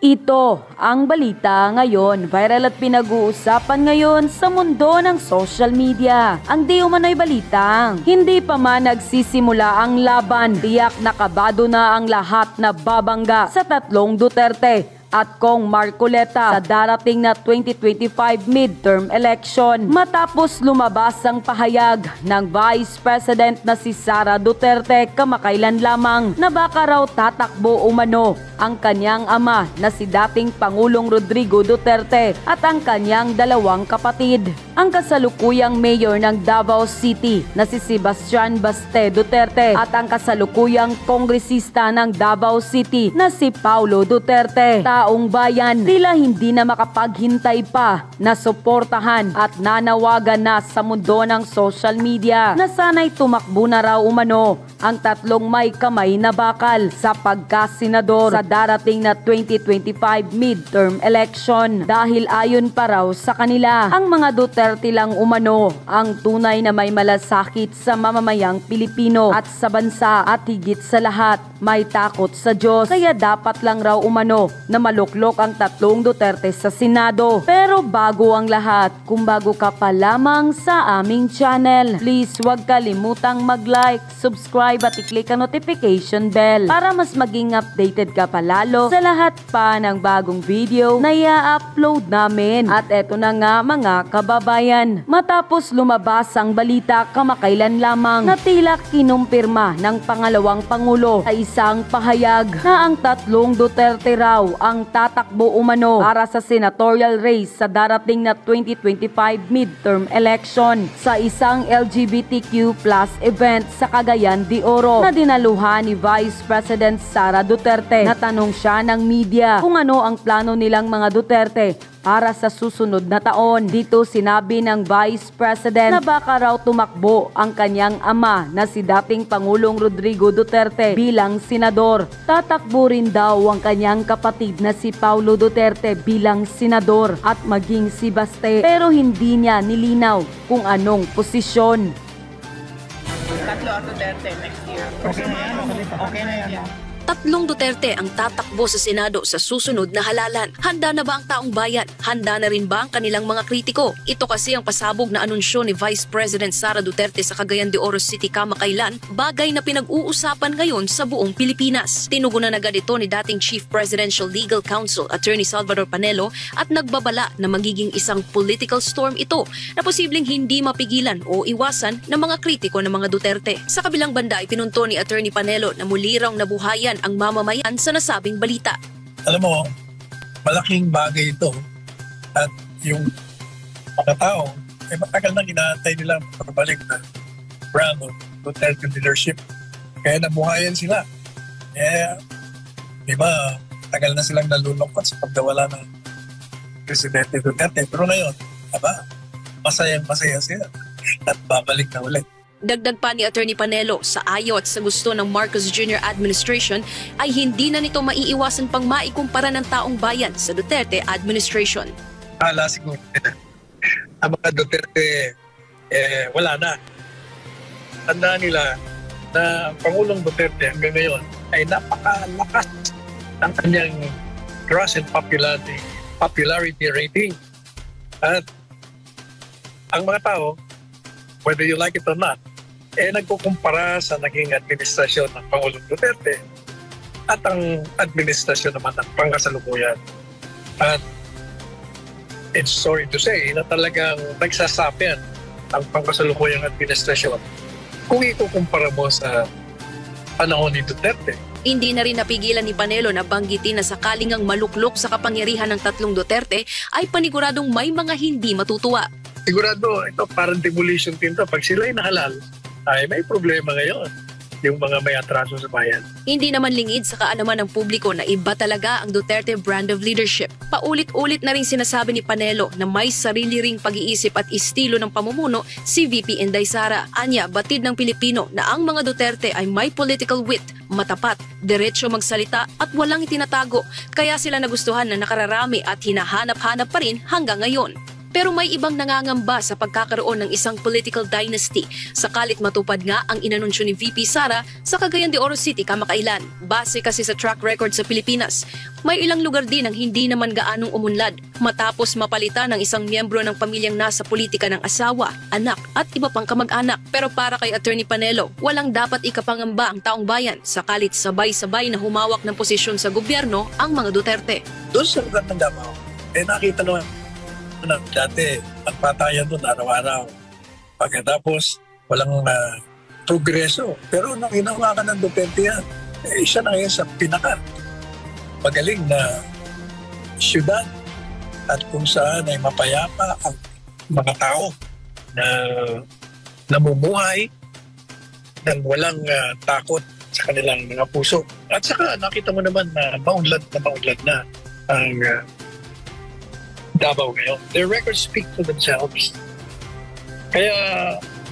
Ito ang balita ngayon. Viral at pinag-uusapan ngayon sa mundo ng social media. Ang di umano'y balitang hindi pa man nagsisimula ang laban, tiyak nakabado na ang lahat na babangga sa tatlong Duterte at Kong Marcoleta sa darating na 2025 midterm election. Matapos lumabas ang pahayag ng Vice President na si Sara Duterte kamakailan lamang na baka raw tatakbo umano ang kanyang ama na si dating Pangulong Rodrigo Duterte at ang kanyang dalawang kapatid. Ang kasalukuyang mayor ng Davao City na si Sebastian Baste Duterte at ang kasalukuyang kongresista ng Davao City na si Paulo Duterte. Taong bayan, tila hindi na makapaghintay pa na suportahan at nanawagan na sa mundo ng social media na sana'y tumakbo na raw umano ang tatlong may kamay na bakal sa pagkasenador sa darating na 2025 midterm election. Dahil ayon pa raw sa kanila, ang mga Duterte lang umano ang tunay na may malasakit sa mamamayang Pilipino at sa bansa at higit sa lahat may takot sa Diyos. Kaya dapat lang raw umano na maluklok ang tatlong Duterte sa Senado. Pero bago ang lahat, kung bago ka pa lamang sa aming channel, please huwag kalimutang mag-like, subscribe at i-click ang notification bell para mas maging updated ka palalo sa lahat pa ng bagong video na i-upload namin. At eto na nga mga kababayan, matapos lumabas ang balita kamakailan lamang na tila kinumpirma ng pangalawang Pangulo sa isang pahayag na ang tatlong Duterte raw ang tatakbo umano para sa senatorial race sa darating na 2025 midterm election sa isang LGBTQ+ event sa Cagayan de Oro na dinaluhan ni Vice President Sara Duterte. Natanong siya ng media kung ano ang plano nilang mga Duterte para sa susunod na taon. Dito sinabi ng Vice President na baka raw tumakbo ang kanyang ama na si dating Pangulong Rodrigo Duterte bilang senador. Tatakbo rin daw ang kanyang kapatid na si Paulo Duterte bilang senador at maging si Baste, pero hindi niya nilinaw kung anong posisyon. Tatlo ang Duterte next year. Okay na yan. Tatlong Duterte ang tatakbo sa Senado sa susunod na halalan. Handa na ba ang taong bayan? Handa na rin ba ang kanilang mga kritiko? Ito kasi ang pasabog na anunsyo ni Vice President Sara Duterte sa Cagayan de Oro City kamakailan, bagay na pinag-uusapan ngayon sa buong Pilipinas. Tinugunan agad ito ni dating Chief Presidential Legal Counsel Attorney Salvador Panelo at nagbabala na magiging isang political storm ito na posibleng hindi mapigilan o iwasan ng mga kritiko ng mga Duterte. Sa kabilang banda, ipinunto ni Attorney Panelo na muli raw nabuhayan ang mamamayan sa nasabing balita. Alam mo, malaking bagay ito at yung mga tao, matagal nang inaantay nila pagbalik na brand of Duterte leadership. Kaya nabuhayan sila. Di ba, tagal na silang nalulungkot sa pagdawala ng Presidente Duterte. Pero ngayon, masayang-masaya sila at babalik na ulit. Dagdag pa ni Attorney Panelo, sa ayaw at sa gusto ng Marcos Jr. administration ay hindi na nito maiiwasan pang maikumpara ng taong bayan sa Duterte administration. Hala siguro ang mga Duterte wala na. Tandaan nila na ang Pangulong Duterte hanggang ngayon ay napakalakas ng kanyang trust and popularity rating. At ang mga tao, whether you like it or not, nagkukumpara sa naging administrasyon ng Pangulong Duterte at ang administrasyon naman ng pangkasalukuyan. At it's sorry to say na talagang nagsasapyan ang pangkasalukuyang administrasyon kung ikukumpara mo sa panahon ni Duterte. Hindi na rin napigilan ni Panelo na banggitin na sakaling ang maluklok sa kapangyarihan ng tatlong Duterte ay paniguradong may mga hindi matutuwa. Sigurado, ito parang demolition team to. Pag sila'y nahalal, ay may problema ngayon yung mga may atraso sa bayan. Hindi naman lingid sa kaalaman ng publiko na iba talaga ang Duterte brand of leadership. Paulit-ulit na rin sinasabi ni Panelo na may sarili ring pag-iisip at estilo ng pamumuno si VP Inday Sara. Anya, batid ng Pilipino na ang mga Duterte ay may political wit, matapat, diretsyo magsalita at walang itinatago. Kaya sila nagustuhan na nakararami at hinahanap-hanap pa rin hanggang ngayon. Pero may ibang nangangamba sa pagkakaroon ng isang political dynasty sakalit matupad nga ang inanunsyo ni VP Sara sa Cagayan de Oro City kamakailan. Base kasi sa track record sa Pilipinas, may ilang lugar din ang hindi naman gaanong umunlad matapos mapalitan ng isang miyembro ng pamilyang nasa politika ng asawa, anak at iba pang kamag-anak. Pero para kay Attorney Panelo, walang dapat ikapangamba ang taong bayan sakalit sabay-sabay na humawak ng posisyon sa gobyerno ang mga Duterte. Doon sa lugar ng Davao, nakita naman na dati ang patayan doon araw-araw. Pagkatapos, walang progreso. Pero nung hinawa ka ng Duterte yan, siya na ngayon sa pinaka magaling na syudad at kung saan ay mapayapa ang mga tao na namumuhay ng walang takot sa kanilang mga puso. At saka nakita mo naman na maunlad na ang Davao ngayon. Their records speak for themselves. Kaya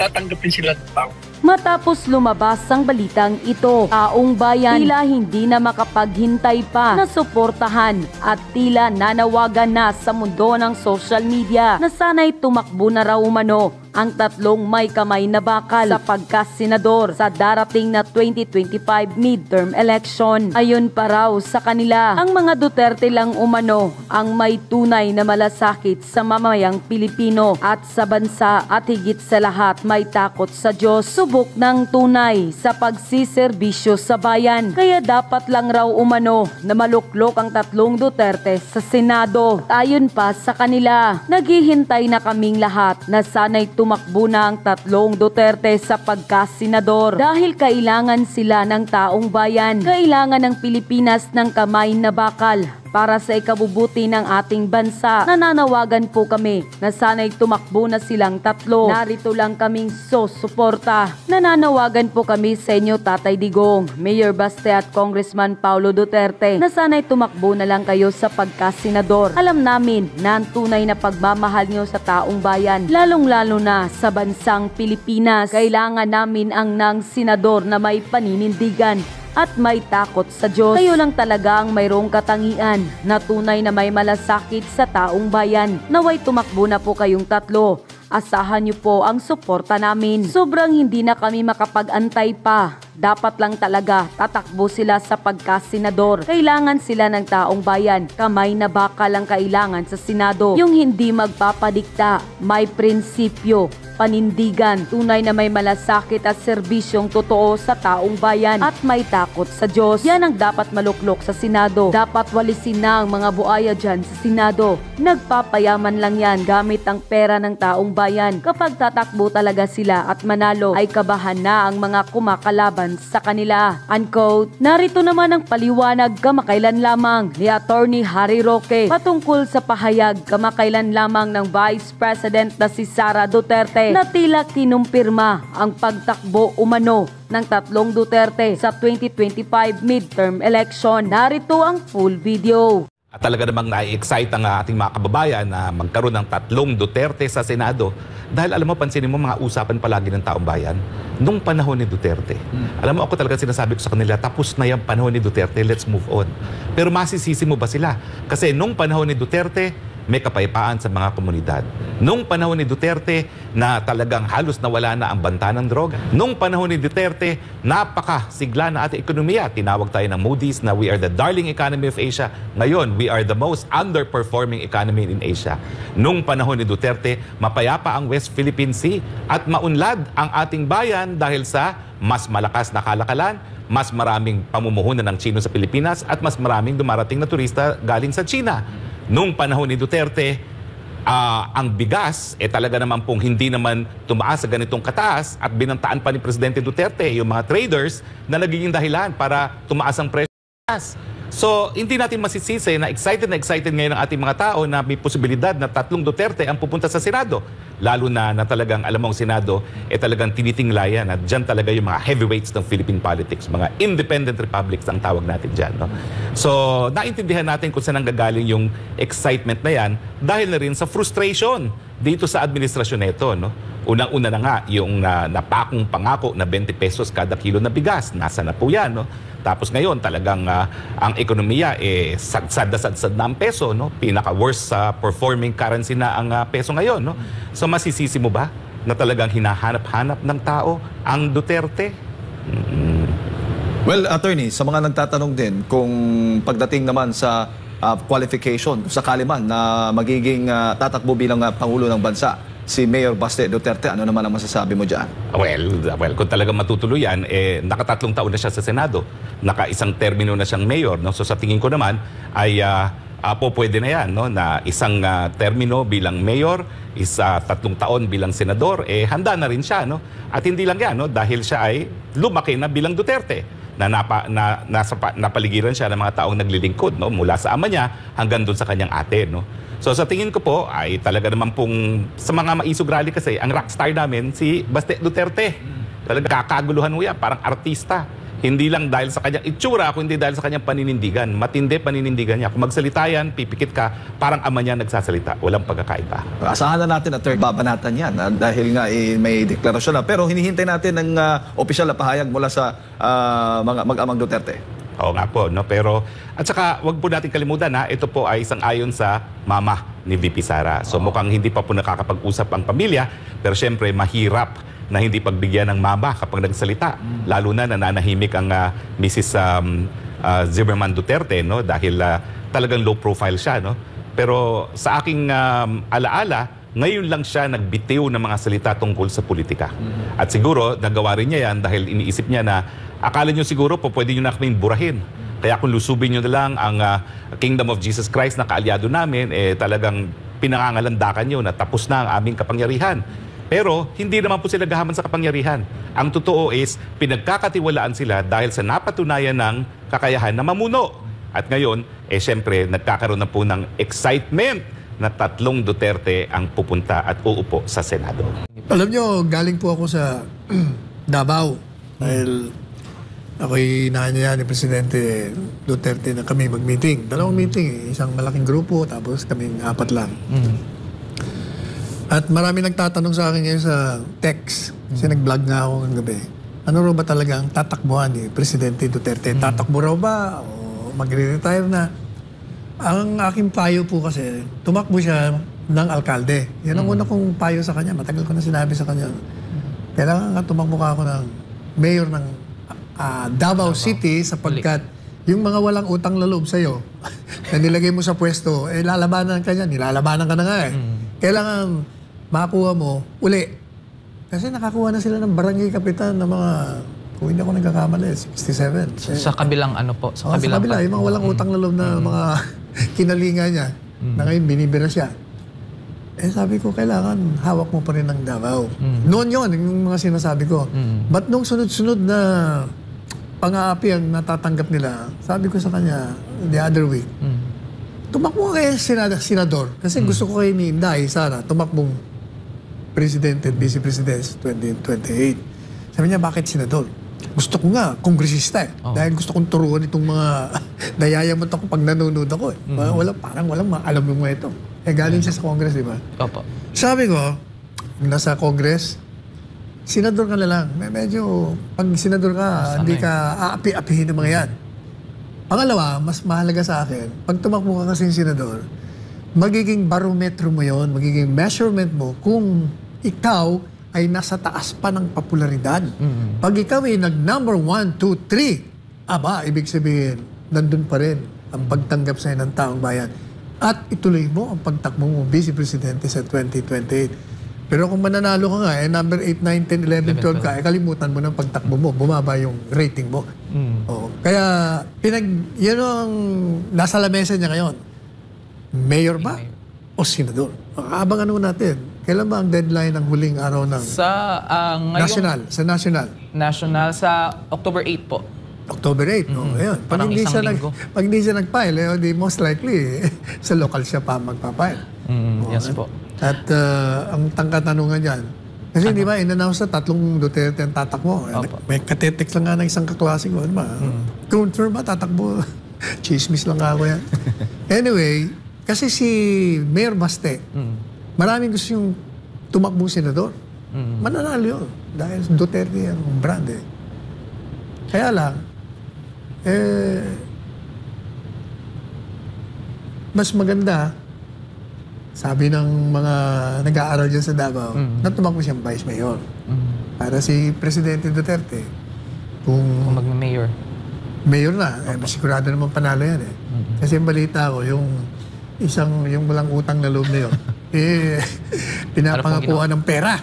tatanggapin sila ng tao. Matapos lumabas ang balitang ito, taong bayan tila hindi na makapaghintay pa na suportahan at tila nanawagan na sa mundo ng social media na sana'y tumakbo na raw umano ang tatlong may kamay na bakal sa pagkasenador sa darating na 2025 midterm election. Ayon pa raw sa kanila, ang mga Duterte lang umano ang may tunay na malasakit sa mamamayang Pilipino at sa bansa at higit sa lahat may takot sa Diyos. Subok ng tunay sa pagsiserbisyo sa bayan. Kaya dapat lang raw umano na maluklok ang tatlong Duterte sa Senado. At ayon pa sa kanila, naghihintay na kaming lahat na sana'y tumakbo na ang tatlong Duterte sa pagkasenador dahil kailangan sila ng taong bayan. Kailangan ng Pilipinas ng kamay na bakal para sa ikabubuti ng ating bansa. Nananawagan po kami na sana'y tumakbo na silang tatlo. Narito lang kaming susuporta. Nananawagan po kami sa inyo, Tatay Digong, Mayor Baste at Congressman Paulo Duterte na sana'y tumakbo na lang kayo sa pagkasenador. Alam namin na ang tunay na pagmamahal nyo sa taong bayan, lalong-lalo na sa bansang Pilipinas. Kailangan namin ang nang senador na may paninindigan at may takot sa Diyos. Kayo lang talaga ang mayroong katangian na tunay na may malasakit sa taong bayan. Naway tumakbo na po kayong tatlo. Asahan niyo po ang suporta namin. Sobrang hindi na kami makapag-antay pa. Dapat lang talaga tatakbo sila sa pagkasenador. Kailangan sila ng taong bayan. Kamay na bakal ang kailangan sa Senado. Yung hindi magpapadikta, may prinsipyo, panindigan, tunay na may malasakit at serbisyong totoo sa taong bayan at may takot sa Diyos. Yan ang dapat maluklok sa Senado. Dapat walisin na ang mga buaya dyan sa Senado. Nagpapayaman lang yan gamit ang pera ng taong bayan. Kapag tatakbo talaga sila at manalo, ay kabahan na ang mga kumakalaban sa kanila. Unquote. Narito naman ang paliwanag kamakailan lamang ni Attorney Harry Roque patungkol sa pahayag kamakailan lamang ng Vice President na si Sara Duterte na tila kinumpirma ang pagtakbo umano ng tatlong Duterte sa 2025 midterm election. Narito ang full video. At talaga namang na-excite ang ating mga kababayan na magkaroon ng tatlong Duterte sa Senado. Dahil alam mo, pansinin mo mga usapan palagi ng taong bayan nung panahon ni Duterte. Alam mo, ako talaga sinasabi ko sa kanila, tapos na yung panahon ni Duterte, let's move on. Pero masisisi mo ba sila? Kasi nung panahon ni Duterte, may kapayapaan sa mga komunidad. Nung panahon ni Duterte na talagang halos nawala na ang banta ng droga. Nung panahon ni Duterte, napakasigla na ating ekonomiya. Tinawag tayo ng Moody's na we are the darling economy of Asia. Ngayon, we are the most underperforming economy in Asia. Nung panahon ni Duterte, mapayapa ang West Philippine Sea at maunlad ang ating bayan dahil sa mas malakas na kalakalan, mas maraming pamumuhunan ng Chino sa Pilipinas at mas maraming dumarating na turista galing sa China. Nung panahon ni Duterte, ang bigas, talaga naman pong hindi naman tumaas sa ganitong kataas at binantaan pa ni Presidente Duterte yung mga traders na nagiging dahilan para tumaas ang presyo ng bigas. So, hindi natin masisisi na excited ngayon ang ating mga tao na may posibilidad na tatlong Duterte ang pupunta sa Senado. Lalo na talagang, alam mo, ang Senado, talagang tinitinglayan at dyan talaga yung mga heavyweights ng Philippine politics, mga independent republics ang tawag natin dyan. No? So, naintindihan natin kung saan nanggagaling yung excitement na yan dahil na rin sa frustration dito sa administrasyon nito. No? Unang-una na nga yung napakong pangako na 20 pesos kada kilo na bigas. Nasa na po yan. No? Tapos ngayon talagang ang ekonomiya sadsad na sadsad na ang peso, no? Pinaka-worst sa performing currency na ang peso ngayon, no? So masisisi mo ba na talagang hinahanap-hanap ng tao ang Duterte? Well, attorney, sa mga nagtatanong din kung pagdating naman sa qualification, kung sakali man na magiging tatakbo bilang Pangulo ng Bansa, si Mayor Baste Duterte, ano naman ang masasabi mo dyan? Well, kung talagang matutuloy yan, nakatatlong taon na siya sa Senado. Naka-isang termino na siyang mayor, no? So sa tingin ko naman ay pwede na yan, no? Na isang termino bilang mayor, 3 taon bilang senador, handa na rin siya, no? At hindi lang yan, no? Dahil siya ay lumaki na bilang Duterte, na napaligiran siya ng mga taong naglilingkod, no? Mula sa ama niya hanggang doon sa kanyang ate, no? So sa tingin ko po ay talaga naman pong sa mga maisog rally kasi ang rockstar namin si Baste Duterte. Talaga kakaguluhan mo yan, parang artista. Hindi lang dahil sa kanyang itsura, kundi dahil sa kanyang paninindigan. Matindi paninindigan niya. Kung magsalita yan, pipikit ka, parang ama niya nagsasalita. Walang pagkakaiba. Asahan na natin at babanatan yan dahil nga may deklarasyon na. Pero hinihintay natin ng opisyal na pahayag mula sa mga mag-amang Duterte. Oo nga po, no? Pero, at saka, wag po natin kalimutan ha, ito po ay isang ayon sa mama ni VP Sara. So mukhang hindi pa po nakakapag-usap ang pamilya, pero syempre mahirap na hindi pagbigyan ng mama kapag nagsalita. Lalo na nananahimik ang Mrs. Zimmerman Duterte, no? Dahil talagang low profile siya, no? Pero sa aking alaala, ngayon lang siya nagbitiw ng mga salita tungkol sa politika. At siguro, nagawa rin niya yan dahil iniisip niya na akala niyo siguro po pwede niyo na kaming burahin. Kaya kung lusubin niyo na lang ang Kingdom of Jesus Christ na kaalyado namin, talagang pinangangalandakan niyo na tapos na ang aming kapangyarihan. Pero hindi naman po sila gahaman sa kapangyarihan. Ang totoo is pinagkakatiwalaan sila dahil sa napatunayan ng kakayahan na mamuno. At ngayon, syempre, nagkakaroon na po ng excitement na 3 Duterte ang pupunta at uupo sa Senado. Alam nyo, galing po ako sa Davao. Dahil ako'y inaanya ni Presidente Duterte na kami mag-meeting. 2 meeting, isang malaking grupo, tapos kaming 4 lang. At marami nagtatanong sa akin ngayon sa text, kasi nag-vlog nga ako ng gabi. Ano raw ba talaga ang tatakbuhan ni Presidente Duterte? Tatakbo raw ba? O magre-retire na? Ang aking payo po kasi, tumakbo siya ng alkalde. Yan ang una kong payo sa kanya. Matagal ko na sinabi sa kanya. Kailangan nga tumakbo ka ako ng mayor ng Davao City sapagkat yung mga walang utang na loob sa'yo na nilagay mo sa pwesto, lalabanan ka niyan. Nilalabanan ka na nga eh. Kailangan makuha mo uli. Kasi nakakuha na sila ng barangay kapitan ng mga, kung hindi ako nagkakamali, 67. Sa kabilang ano po? Sa kabila, yung mga walang utang na loob na mga kinalinga niya, na ngayon binibira siya. Sabi ko, kailangan hawak mo pa rin ng Davao. Noon yun, yung mga sinasabi ko. But nung sunod-sunod na pang-aapi ang natatanggap nila, sabi ko sa kanya, the other week, tumakbo kayo senador. Kasi gusto ko kayo ni Inday, sana, tumakbong presidente at vice-president 2028. Sabi niya, bakit senador? Gusto ko nga, kongresista eh. Dahil gusto kong turuan itong mga nayayamot ako pag nanonood ako eh. Parang walang alam yung mga ito. Galing siya sa Congress, di ba? Opo. Sabi ko, nasa Congress, senador ka na lang. Medyo, pag senador ka, hindi ka aapi-apihin ng mga yan. Pangalawa, mas mahalaga sa akin, pag tumakbo ka kasing senador, magiging barometro mo yon, magiging measurement mo kung ikaw ay nasa taas pa ng popularidad. Pag ikaw ay nag-number 1, 2, 3, ibig sabihin, nandun pa rin ang pagtanggap sa'yo ng taong bayan. At ituloy mo ang pagtakbo mo Vice Presidente sa 2028. Pero kung mananalo ka nga, number 8, 9, 10, 11, 12 ka, kalimutan mo ng pagtakbo mo, bumaba yung rating mo. Kaya, yun ang nasa lamesa niya ngayon. Mayor ba? O senador? Abangan natin. Kailan ba ang deadline ng huling araw ng ngayong national? Sa October 8 po. October 8, ayun. Pag hindi siya nag-file, most likely, sa local siya pa mag-file. Yes po. At ang tangkatanungan dyan, kasi di ba, in-announce na 3 Duterte ang tatakbo. May katetext lang nga ng isang kaklase ko. Confirm ba tatakbo? Chismis lang ako yan. Anyway, kasi si Mayor Baste, maraming gusto yung tumakbong senador. Mananalo yun. Dahil Duterte ang brand eh. Kaya lang, mas maganda, sabi ng mga nag-aaral dyan sa Davao, na tumakbo siyang vice mayor. Para si Presidente Duterte, kung mag-mayor. mayor na, sigurado naman panalo yan eh. Kasi yung balita ko, yung walang utang na loob na yun, pinapangakuan ng pera.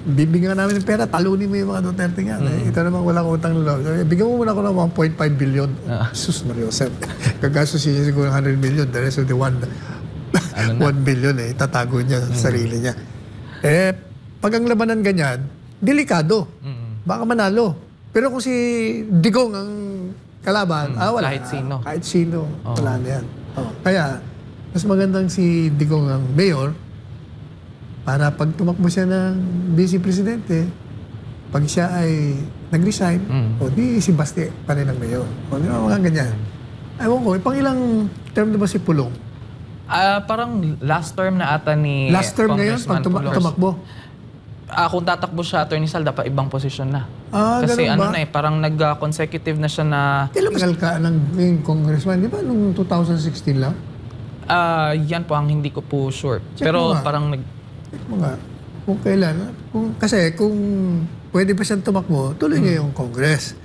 Bibigyan namin ng pera, talunin mo yung mga Duterte nga. Ito naman walang utang na loob. Bigyan mo muna ako ng 1.5 billion. Sus Mario Josep. Gagastos siya siguro 100 million. The rest of the 1 billion itatago niya sa sarili niya. Pag ang labanan ganyan, delikado. Baka manalo. Pero kung si Digong ang kalaban, wala. Kahit sino. Kahit sino, wala na yan. Kaya, mas magandang si Digong ang mayor para pag tumakbo siya ng vice presidente, pag siya ay nag-resign, o di si Baste pa rin ang mayor. O di ba mga ganyan. Ewan ko, pang ilang term na ba si Pulong? Parang last term na ata ni Last term ngayon, pag tumakbo? Kung tatakbo siya, Attorney Sal, dapat ibang posisyon na. Kasi ganun ba? parang nag-consecutive na siya na... Kailan ka ng congressman? Di ba nung 2016 lang? Yan po ang hindi ko po sure. Check Pero mo nga. parang Mga, kung kailan. Kasi kung pwede pa siyang tumakbo, tuloy niya yung Congress.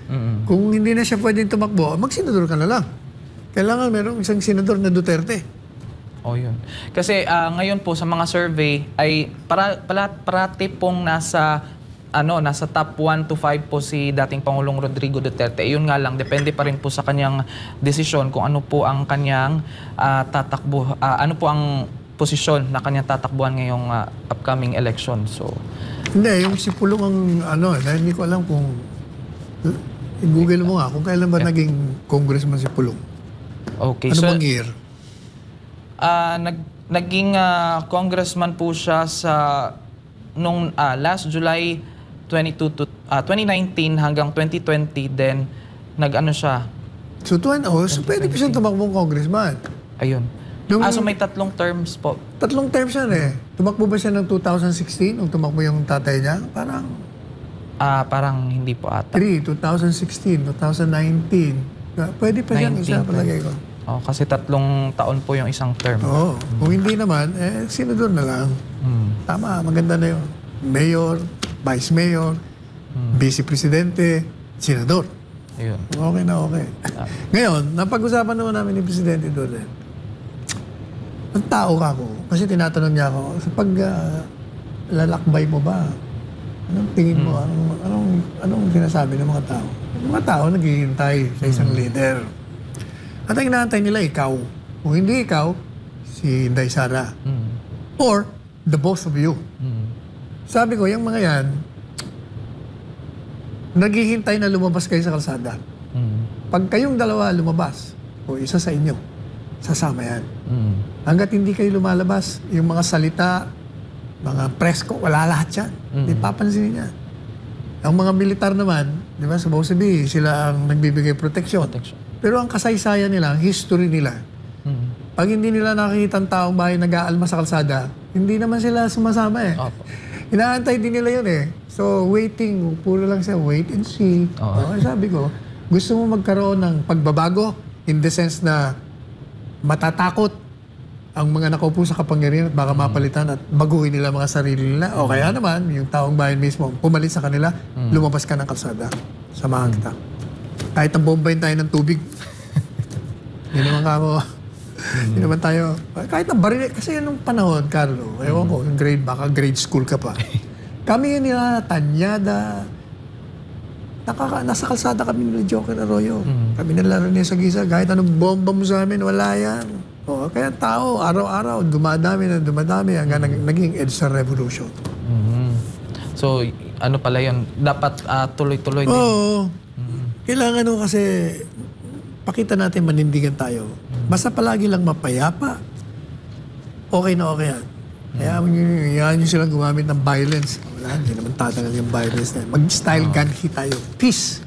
Kung hindi na siya pwedeng tumakbo, magsenador ka na lang. Kailangan merong isang senador na Duterte. yun. Kasi ngayon po sa mga survey ay parati pong nasa top 1 to 5 po si dating Pangulong Rodrigo Duterte. Yun nga lang, depende pa rin po sa kanyang desisyon kung ano po ang kanyang tatakbo, ano po ang posisyon na kanyang tatakbuhan ngayong upcoming election. So, hindi, yung si Pulong ang dahil hindi ko alam kung i-google mo nga kung kailan ba naging congressman si Pulong. okay. Ano bang year? Naging congressman po siya sa nung last July 2019 hanggang 2020, then nag-ano siya. So pwede pa siyang tumakbong congressman. Ayun. So may 3 terms po. 3 terms yan eh. Tumakbo ba siya ng 2016 nung tumakbo yung tatay niya? Parang hindi po ata. 2016, 2019. Pwede pa siyang isa palagay ko. Kasi 3 taon po yung isang term. Kung hindi naman, senador na lang. Tama, maganda na yun. Mayor, vice mayor, vice presidente, senador. Ayun. Okay na okay. Ngayon, napag-usapan naman namin ni Presidente doon ang tao ka ko. Kasi tinatanong niya ako, sa lalakbay mo ba? Anong tingin mo? Anong sinasabi ng mga tao? Yung mga tao naghihintay sa isang leader. At ang inaantay nila, ikaw. Kung hindi ikaw, si Inday Sara. Or, the both of you. Sabi ko, yung mga yan, naghihintay na lumabas kayo sa kalsada. Pag kayong dalawa lumabas, o isa sa inyo, sasama yan. Hanggat hindi kayo lumalabas, yung mga salita, mga presko, wala lahat yan. Hindi papansinin yan. Ang mga militar naman, di ba, supposedly, sila ang nagbibigay proteksyon. Pero ang kasaysayan nila, ang history nila, pag hindi nila nakikita ang taong bahay nag-aalma sa kalsada, hindi naman sila sumasama eh. Inaantay din nila yun eh. So, waiting, puro lang siya, wait and see. Sabi ko, gusto mo magkaroon ng pagbabago in the sense na matatakot ang mga nakaupo sa kapangyarihan at baka mapalitan at baguhin nila mga sarili nila. O kaya naman, yung taong bayan mismo, pumalit sa kanila, lumabas ka ng kalsada. Samahan kita. Kahit ang bombayin tayo ng tubig. Hindi naman ako. Hindi naman tayo. Kahit ang baril. Kasi nung panahon, Carlo, ewan ko, baka grade school ka pa. Kami yun nila, Tanyada. Nasa kalsada kami nila Joker Arroyo. Kami nalaro niya sa gisa. Kahit anong bomba mo sa amin, wala yan. Kaya tao, araw-araw, dumadami hanggang naging EDSA revolution. So, ano pala yun? Dapat tuloy-tuloy din. Oo. Kailangan kasi pakita natin manindigan tayo. Basta palagi lang mapayapa. Okay na okay yan. Kaya yan yung silang gumamit ng violence. Wala, hindi naman tatagal yung violence na. Mag-style gun hit tayo. Peace!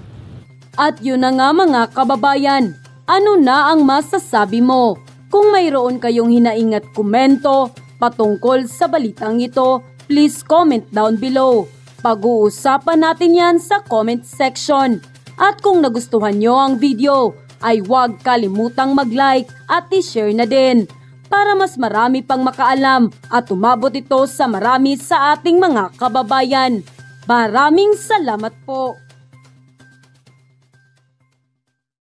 At yun na nga mga kababayan, ano na ang masasabi mo? Kung mayroon kayong hinaing at komento patungkol sa balitang ito, please comment down below. Pag-uusapan natin yan sa comment section. At kung nagustuhan nyo ang video, ay huwag kalimutang mag-like at i-share na din para mas marami pang makaalam at umabot ito sa marami sa ating mga kababayan. Maraming salamat po!